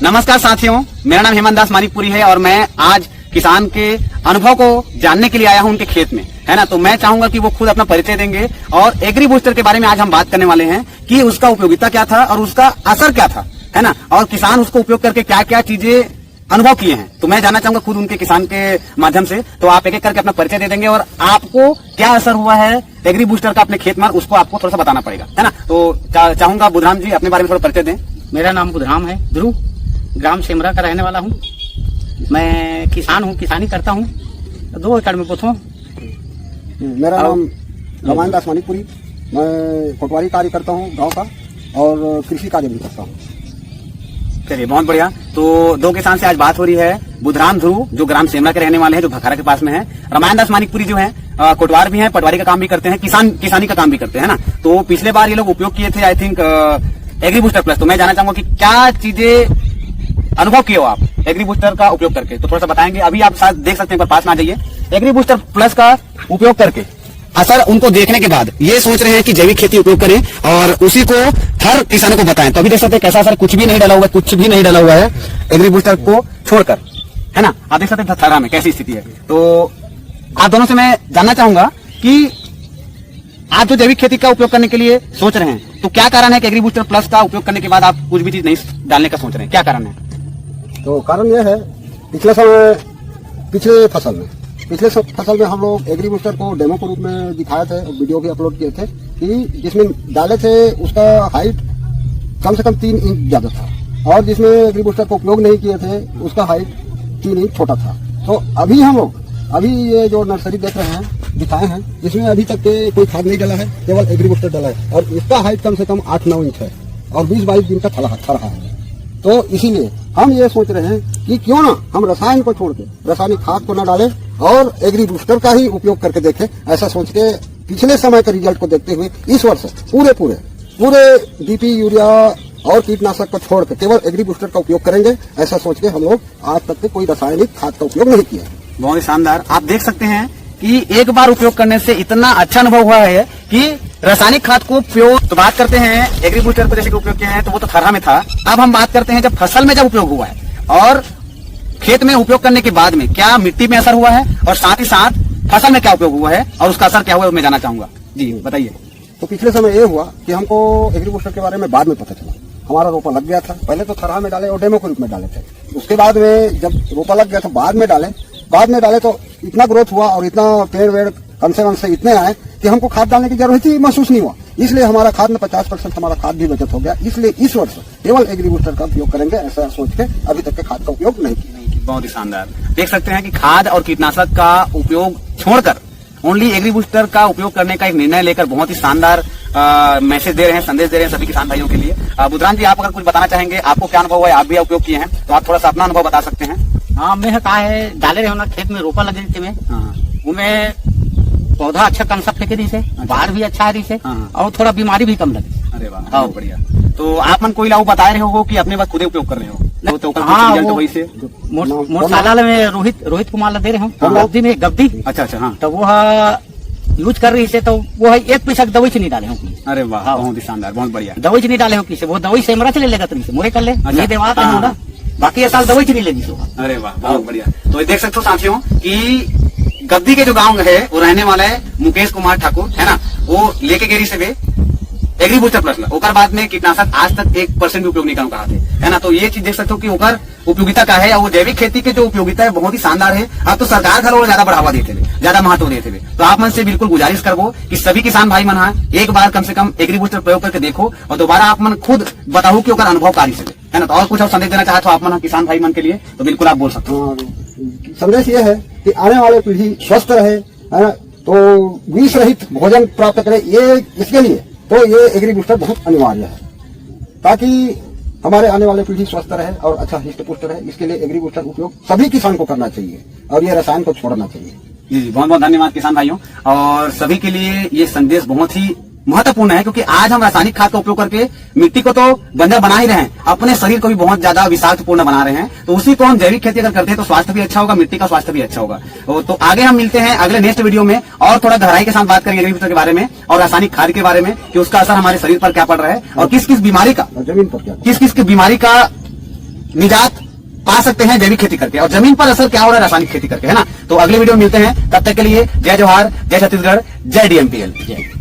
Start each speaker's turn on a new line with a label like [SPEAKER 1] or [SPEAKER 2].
[SPEAKER 1] नमस्कार साथियों, मेरा नाम हेमंत दास मानिकपुरी है और मैं आज किसान के अनुभव को जानने के लिए आया हूं उनके खेत में, है ना। तो मैं चाहूंगा कि वो खुद अपना परिचय देंगे और एग्री बूस्टर के बारे में आज हम बात करने वाले हैं कि उसका उपयोगिता क्या था और उसका असर क्या था, है ना, और किसान उसको उपयोग करके क्या क्या चीजें अनुभव किए हैं। तो मैं जानना चाहूंगा खुद उनके किसान के माध्यम से। तो आप एक एक करके अपना परिचय दे देंगे और आपको क्या असर हुआ है एग्री बूस्टर का अपने खेत में, उसको आपको थोड़ा सा बताना पड़ेगा, है ना। तो चाहूंगा बुधराम जी अपने बारे में थोड़ा परिचय दें।
[SPEAKER 2] मेरा नाम बुधराम है, ध्रुव, ग्राम सेमरा का रहने वाला हूँ। मैं किसान हूँ, किसानी करता हूँ 2 एकड़ में बोथों।
[SPEAKER 3] मेरा नाम रमायण दास मानिकपुरी, मैं पटवारी कार्य करता हूँ गांव का और कृषि कार्य भी करता हूँ।
[SPEAKER 1] चलिए बहुत बढ़िया। तो 2 किसान से आज बात हो रही है। बुधराम ध्रुव जो ग्राम सेमरा के रहने वाले हैं, जो भखारा के पास में है। रमायण दास मानिकपुरी जो है कोटवार भी है, पटवारी का काम भी करते हैं, किसानी का काम भी करते हैं, है ना। तो पिछले बार ये लोग उपयोग किए थे I think agri booster plus. तो मैं जानना चाहूंगा कि क्या चीजें अनुभव किए हो आप एग्री बूस्टर का उपयोग करके, तो थोड़ा सा बताएंगे। अभी आप साथ देख सकते हैं, पास में आ जाइए। एग्री बूस्टर प्लस का उपयोग करके असर उनको देखने के बाद ये सोच रहे हैं कि जैविक खेती उपयोग करें और उसी को हर किसानों को बताएं। तो अभी देख सकते हैं कैसा असर, कुछ भी नहीं डाला हुआ है एग्री बूस्टर को छोड़कर, है ना। आप देख सकते हैं थरा में कैसी स्थिति है। तो आप दोनों से मैं जानना चाहूंगा कि आप जो जैविक खेती का उपयोग करने के लिए सोच रहे हैं, तो क्या कारण है कि एग्री बूस्टर प्लस का उपयोग करने के बाद आप कुछ भी चीज नहीं डालने का सोच रहे हैं, क्या कारण है?
[SPEAKER 3] तो कारण यह है, पिछले फसल में हम लोग एग्री बूस्टर को डेमो के रूप में दिखाए थे, वीडियो भी अपलोड किए थे कि जिसमें डाले थे उसका हाइट कम से कम 3 इंच ज्यादा था और जिसमें एग्री बूस्टर को उपयोग नहीं किए थे उसका हाइट 3 इंच छोटा था। तो अभी ये जो नर्सरी देख रहे हैं दिखाए हैं, जिसमें अभी तक के कोई खाद नहीं डाला है, केवल एग्री बूस्टर डाला है और इसका हाइट कम से कम 8-9 इंच है और 20-22 दिन का थरा है। तो इसीलिए हम ये सोच रहे हैं कि क्यों ना हम रसायन को छोड़ के, रासायनिक खाद को न डालें और एग्री बूस्टर का ही उपयोग करके देखें। ऐसा सोच के पिछले समय के रिजल्ट को देखते हुए इस वर्ष पूरे डीपी, यूरिया और कीटनाशक को छोड़ के केवल एग्री बूस्टर का उपयोग करेंगे। ऐसा सोच के हम लोग आज तक के कोई रासायनिक खाद का उपयोग नहीं किया।
[SPEAKER 1] बहुत ही शानदार। आप देख सकते हैं कि एक बार उपयोग करने से इतना अच्छा अनुभव हुआ है कि रासायनिक खाद को उपयोग। तो बात करते हैं एग्री बूस्टर को जैसे कि उपयोग किया है, तो वो तो थरा में था। अब हम बात करते हैं जब फसल में जब उपयोग हुआ है और खेत में उपयोग करने के बाद में क्या मिट्टी में असर हुआ है और साथ ही साथ फसल में क्या उपयोग हुआ है और उसका असर क्या हुआ है, मैं जानना चाहूंगा। जी बताइए।
[SPEAKER 3] तो पिछले समय ये हुआ कि हमको एग्री बूस्टर के बारे में बाद में पता चला। हमारा रोपा लग गया था, पहले तो थरा में डाले और डेमो के रूप में डाले थे। उसके बाद में जब रोपा लग गया तो बाद में डाले तो इतना ग्रोथ हुआ और इतना पेड़ वेड़ कम से इतने आए कि हमको खाद डालने की जरूरत ही महसूस नहीं हुआ। इसलिए हमारा खाद में 50% हमारा खाद भी बचत हो गया। इसलिए इस वर्ष केवल एग्री बूस्टर का उपयोग करेंगे, ऐसा सोच के अभी तक के खाद का उपयोग नहीं किया।
[SPEAKER 1] बहुत ही शानदार। देख सकते हैं कि खाद और कीटनाशक का उपयोग छोड़कर ओनली एग्री बूस्टर का उपयोग करने का एक निर्णय लेकर बहुत ही शानदार मैसेज दे रहे हैं, संदेश दे रहे हैं सभी किसान भाइयों के लिए। बुधराम जी, आप अगर कुछ बताना चाहेंगे, आपको क्या अनुभव है, आप भी उपयोग किए हैं, तो आप थोड़ा सा अपना अनुभव बता सकते हैं।
[SPEAKER 2] हाँ, मैं कहा है डाले रहे हो ना खेत में, रोपा लगे थे में, उनमें पौधा अच्छा कंसेप्ट फेंके रही से, बाढ़ भी अच्छा आ रही से और थोड़ा बीमारी भी कम लगी।
[SPEAKER 1] अरे वाह, बहुत बढ़िया। तो आप मन कोई लाभ बता रहे हो कि अपने बात खुद उपयोग कर रहे हो?
[SPEAKER 2] हाँ, मोरसाला में रोहित कुमार दे रहे हो, गद्दी में गद्दी।
[SPEAKER 1] अच्छा, हाँ।
[SPEAKER 2] तो वो यूज कर रही से, तो वो है 1 पैसा दवाई से नहीं डाले हो।
[SPEAKER 1] अरे वाह, बहुत ही शानदार, बहुत बढ़िया।
[SPEAKER 2] दवाई से नहीं डाले हो किसे, वो दवाई से सेमरा से ले लेगा, तुमसे मोरे कर ले, ये देवा ना, बाकी ये साल दवाई से नहीं लेगी।
[SPEAKER 1] अरे वाह, बहुत बढ़िया। तो देख सकते हो साथियों कि गद्दी के जो गांव है वो रहने वाला है मुकेश कुमार ठाकुर, है ना। वो लेके गेरी से वे एग्री बूस्टर प्लस ओकर बाद में कीटनाशक आज तक 1% भी उपयोग नहीं कहा थे, है ना। तो ये चीज देख सकते हो कि ओकर उपयोगिता का है और वो जैविक खेती के जो उपयोगिता है बहुत ही शानदार है। अब तो सरकार घर और ज्यादा बढ़ावा देते हुए, ज्यादा महत्व देते हुए, तो आप मन से बिल्कुल गुजारिश करबो कि सभी किसान भाई मन एक बार कम से कम एग्री बूस्टर प्रयोग करके देखो और दोबारा आप मन खुद बताओ कि ओकर अनुभवकारी से, है ना। तो और कुछ और संदेश देना चाहते हो आप मन किसान भाई मन के लिए, तो बिल्कुल आप बोल सकते हो।
[SPEAKER 3] संदेश ये है कि आने वाले पीढ़ी स्वस्थ रहे, है ना, तो विष रहित भोजन प्राप्त करे, ये इसके लिए तो ये एग्री बूस्टर बहुत अनिवार्य है ताकि हमारे आने वाले पीढ़ी स्वस्थ रहे और अच्छा हिस्ट पुष्ट रहे। इसके लिए एग्री बूस्टर उपयोग सभी किसान को करना चाहिए और ये रसायन को छोड़ना चाहिए।
[SPEAKER 1] जी, बहुत बहुत धन्यवाद किसान भाइयों। और सभी के लिए ये संदेश बहुत ही महत्वपूर्ण है क्योंकि आज हम रासायनिक खाद का उपयोग करके मिट्टी को तो बंजर बना ही रहे हैं, अपने शरीर को भी बहुत ज्यादा विषाक्तपूर्ण बना रहे हैं। तो उसी को हम जैविक खेती अगर करते हैं तो स्वास्थ्य भी अच्छा होगा, मिट्टी का स्वास्थ्य भी अच्छा होगा। तो आगे हम मिलते हैं अगले नेक्स्ट वीडियो में और थोड़ा गहराई के साथ बात करेंगे एग्री बूस्टर के बारे में और रासायनिक खाद के बारे में कि उसका असर हमारे शरीर पर क्या पड़ रहा है और किस किस बीमारी का,
[SPEAKER 3] जमीन पर क्या,
[SPEAKER 1] किस किस बीमारी का निजात पा सकते हैं जैविक खेती करके, और जमीन पर असर क्या हो रहा है रासायनिक खेती करके, है ना। तो अगले वीडियो में मिलते हैं, तब तक के लिए जय जवाहर, जय छत्तीसगढ़, जय DMPL।